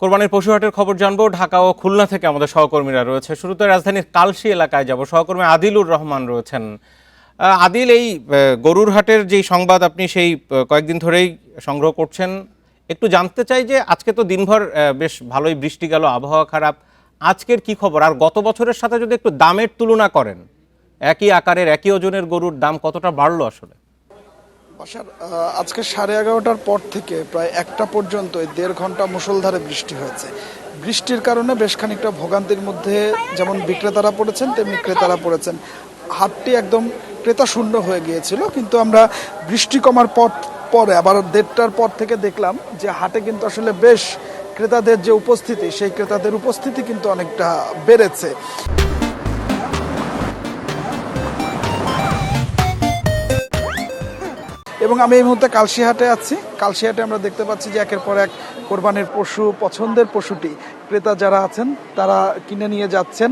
কোরবানির পশু হাটের খবর জানবো। ঢাকা ও খুলনা থেকে আমাদের সহকর্মীরা রয়েছে। শুরুতে রাজধানীর কালশী এলাকায় যাব, সহকর্মী আদিলুর রহমান রয়েছেন। আদিল, এই গরুর হাটের যেই সংবাদ আপনি সেই কয়েকদিন ধরেই সংগ্রহ করছেন, একটু জানতে চাই যে আজকে তো দিনভর বেশ ভালোই বৃষ্টি গেল, আবহাওয়া খারাপ, আজকের কি খবর? আর গত বছরের সাথে যদি একটু দামের তুলনা করেন, একই আকারের একই ওজনের গরুর দাম কতটা বাড়লো আসলে? আজকে 11:30টার পর থেকে প্রায় 1টা পর্যন্ত 1.5 ঘন্টা মুষলধারে বৃষ্টি হয়েছে। বৃষ্টির কারণে বেশ খানিকটা ভোগান্তির মধ্যে যেমন বিক্রেতারা পড়েছেন তেমনি ক্রেতারা পড়েছেন। হাটটি একদম ক্রেতা শূন্য হয়ে গিয়েছিল, কিন্তু আমরা বৃষ্টি কমার পরে আবার 1:30টার পর থেকে দেখলাম যে হাটে কিন্তু আসলে বেশ ক্রেতাদের যে উপস্থিতি, সেই ক্রেতাদের উপস্থিতি কিন্তু অনেকটা বেড়েছে। এবং আমি এই মুহূর্তে কালশী হাটে আছি। কালশী হাটে আমরা দেখতে পাচ্ছি যে একের পর এক কোরবানির পশু, পছন্দের পশুটি ক্রেতা যারা আছেন তারা কিনে নিয়ে যাচ্ছেন।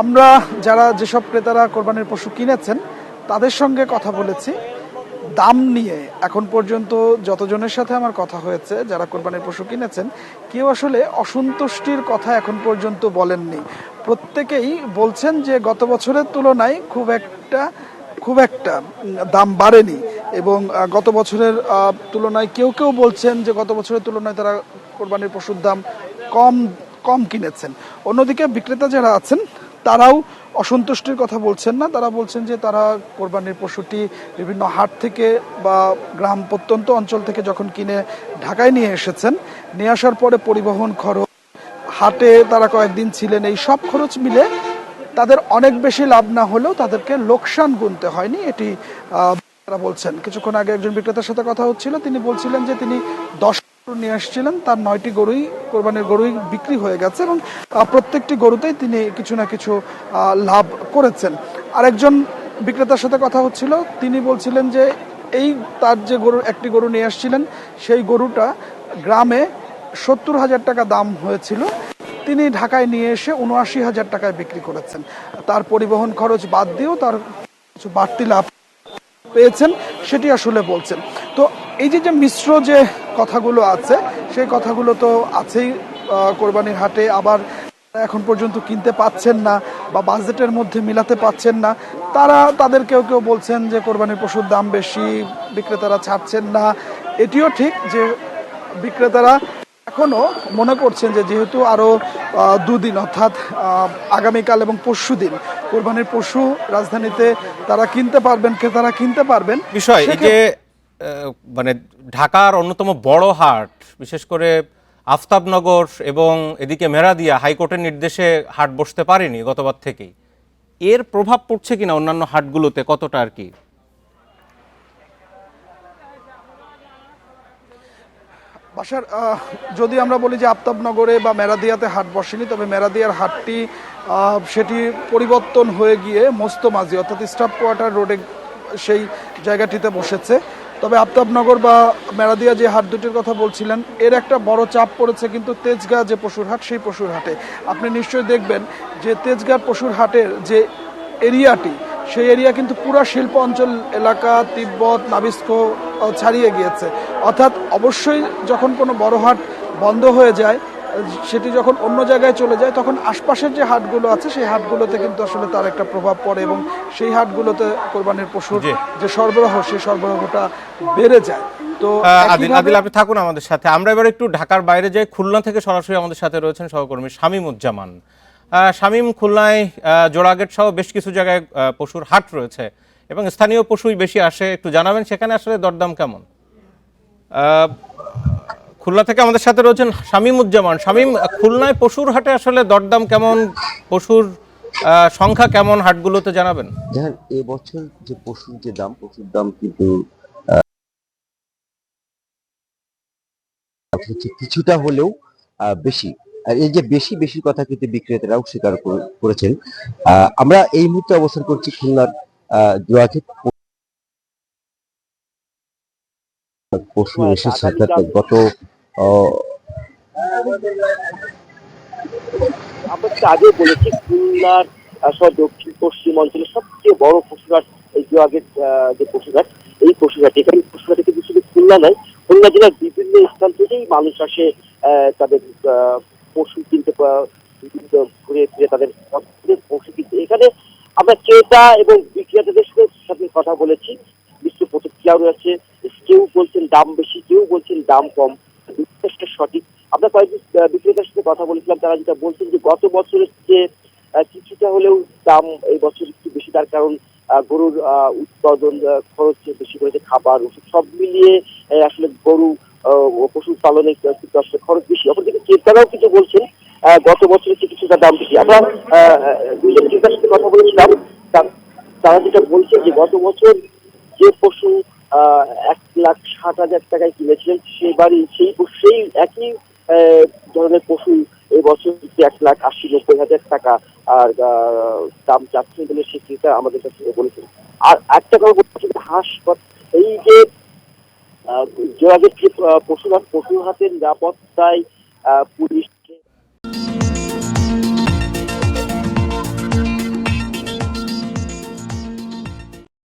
আমরা যেসব ক্রেতারা কোরবানির পশু কিনেছেন তাদের সঙ্গে কথা বলেছি দাম নিয়ে। এখন পর্যন্ত যতজনের সাথে আমার কথা হয়েছে যারা কোরবানির পশু কিনেছেন, কেউ আসলে অসন্তুষ্টির কথা এখন পর্যন্ত বলেননি। প্রত্যেকেই বলছেন যে গত বছরের তুলনায় খুব একটা দাম বাড়েনি, এবং গত বছরের তুলনায় কেউ কেউ বলছেন যে গত বছরের তুলনায় তারা কোরবানির পশুর দাম কম কিনেছেন। অন্যদিকে বিক্রেতা যারা আছেন তারাও অসন্তুষ্টির কথা বলছেন না। তারা বলছেন যে তারা কোরবানির পশুটি বিভিন্ন হাট থেকে বা গ্রাম প্রত্যন্ত অঞ্চল থেকে যখন কিনে ঢাকায় নিয়ে এসেছেন, নিয়ে আসার পরে পরিবহন খরচ, হাটে তারা কয়েকদিন ছিলেন, এই সব খরচ মিলে তাদের অনেক বেশি লাভ না হলেও তাদেরকে লোকসান গুনতে হয়নি, এটি তারা বলছেন। কিছুক্ষণ আগে একজন বিক্রেতার সাথে কথা হচ্ছিল, তিনি বলছিলেন যে তিনি 10 গরু নিয়ে আসছিলেন, তার 9টি গরুই কোরবানির গরুই বিক্রি হয়ে গেছে এবং প্রত্যেকটি গরুতেই তিনি কিছু না কিছু লাভ করেছেন। আরেকজন বিক্রেতার সাথে কথা হচ্ছিল, তিনি বলছিলেন যে তার যে একটি গরু নিয়ে আসছিলেন, সেই গরুটা গ্রামে 70,000 টাকা দাম হয়েছিল, তিনি ঢাকায় নিয়ে এসে 79,000 টাকায় বিক্রি করেছেন। তার পরিবহন খরচ বাদ দিয়েও তার কিছু বাড়তি লাভ পেয়েছেন, সেটি আসলে বলছেন। তো এই যে মিশ্র যে কথাগুলো আছে, সেই কথাগুলো তো আছেই কোরবানির হাটে। আবার এখন পর্যন্ত কিনতে পাচ্ছেন না বা বাজেটের মধ্যে মিলাতে পাচ্ছেন না, তাদের কেউ বলছেন যে কোরবানির পশুর দাম বেশি, বিক্রেতারা ছাড়ছেন না। এটিও ঠিক যে বিক্রেতারা এখনো মনে করছেন যে যেহেতু আরো 2 দিন অর্থাৎ আগামীকাল এবং পরশুদিন কোরবানির পশু রাজধানীতে তারা কিনতে পারবেন, ক্রেতারা কিনতে পারবেন। বিষয় এই যে মানে ঢাকার অন্যতম বড় হাট, বিশেষ করে আফতাবনগর এবং এদিকে মেরাদিয়া হাইকোর্টের নির্দেশে হাট বসতে পারেনি গতবার থেকেই, এর প্রভাব পড়ছে কিনা অন্যান্য হাটগুলোতে, কতটা আর কি? বাসার যদি আমরা বলি যে আফতাবনগরে বা মেরাদিয়াতে হাট বসেনি, তবে মেরাদিয়ার হাটটি সেটি পরিবর্তন হয়ে গিয়ে মোস্তমাজি অর্থাৎ স্টাফ কোয়ার্টার রোডে সেই জায়গাটিতে বসেছে। তবে আফতাবনগর বা মেরাদিয়া যে হাট দুটির কথা বলছিলেন, এর একটা বড় চাপ পড়েছে কিন্তু তেজগাঁ যে পশুর হাট, সেই পশুর হাটে। আপনি নিশ্চয়ই দেখবেন যে তেজগাঁ পশুর হাটের যে এরিয়াটি, সেই এরিয়া কিন্তু পুরো শিল্প অঞ্চল এলাকা, তিব্বত, নাবিস্কো ছাড়িয়ে গিয়েছে। অর্থাৎ অবশ্যই যখন কোনো বড় হাট বন্ধ হয়ে যায়, সেটি যখন অন্য জায়গায় চলে যায়, তখন আশপাশের যে হাটগুলো আছে সেই হাটগুলোতে কিন্তু আসলে তার একটা প্রভাব পড়ে এবং সেই হাটগুলোতে কোরবানির পশুর যে সরবরাহ, সেই সরবরাহটা বেড়ে যায়। তো আদিল, আপনি থাকুন আমাদের সাথে। আমরা এবার একটু ঢাকার বাইরে যাই। খুলনা থেকে সরাসরি আমাদের সাথে রয়েছেন সহকর্মী শামীমুজ্জামান। শামীম, খুলনায় জোড়াগেট সহ বেশ কিছু জায়গায় পশুর হাট রয়েছে এবং স্থানীয় পশুই বেশি আসে, একটু জানাবেন সেখানে আসলে দরদাম কেমন? খুলনা থেকে আমাদের সাথে রয়েছেন শামীমুজ্জামান। শামীম, খুলনায় পশুর হাটে আসলে দরদাম কেমন, পশুর সংখ্যা কেমন হাটগুলোতে জানাবেন? দেখেন, এবছর যে পশুর দাম কিন্তু কিছুটা হলেও বেশি। আর এই যে বেশি কথা কিন্তু বিক্রেতারাও স্বীকার করেছেন। আমরা এই মুহূর্তে অবস্থান করছি খুলনার জোয়াঘাট। পশু এসেছে গত আমরা আগে বলেছি খুলনার সব দক্ষিণ পশ্চিম অঞ্চলের সবচেয়ে বড় পশুঘাট এই জোয়াঘাট যে পশুঘাট, এই পশুঘাট, এখানে পশুঘাটে কিন্তু শুধু খুলনা নয়, খুলনা জেলার বিভিন্ন স্থান থেকেই মানুষ আসে তাদের পশু কিনতে ঘুরে ফিরে তাদের পছন্দের পশু কিনতে। এখানে আমরা ক্রেতা এবং বিক্রেতাদের সাথে কথা বলেছি, মিশ্র প্রতিক্রিয়াও রয়েছে। কেউ বলছেন দাম বেশি, কেউ বলছেন দাম কম, দুটো সঠিক। আমরা কয়েকজন বিক্রেতার সাথে কথা বলেছিলাম, তারা যেটা বলছেন যে গত বছরের যে কিছুটা হলেও দাম এই বছর একটু বেশি, তার কারণ গরুর উৎপাদন খরচ বেশি করেছে, খাবার ওষুধ সব মিলিয়ে আসলে গরু পশু পালনে কিন্তু আসলে খরচ বেশি। অপরদিকে ক্রেতারাও কিছু বলছেন গত বছরের চেয়ে কিছুটা দাম বেশি। আমরা দুইজন ক্রেতার সাথে কথা বলেছিলাম, তারা যেটা বলছেন যে গত বছর যে পশু 1,60,000 টাকায় কিনেছিলেন, সেই একই ধরনের পশু এই বছর 1,80,000-90,000 টাকা আর দাম চাচ্ছেন বলে সেই ক্রেতা আমাদের কাছে বলেছেন। আর একটা কথা বলছি, হাঁস এই যে যে আগে পশু হাটের নিরাপত্তায় পুলিশ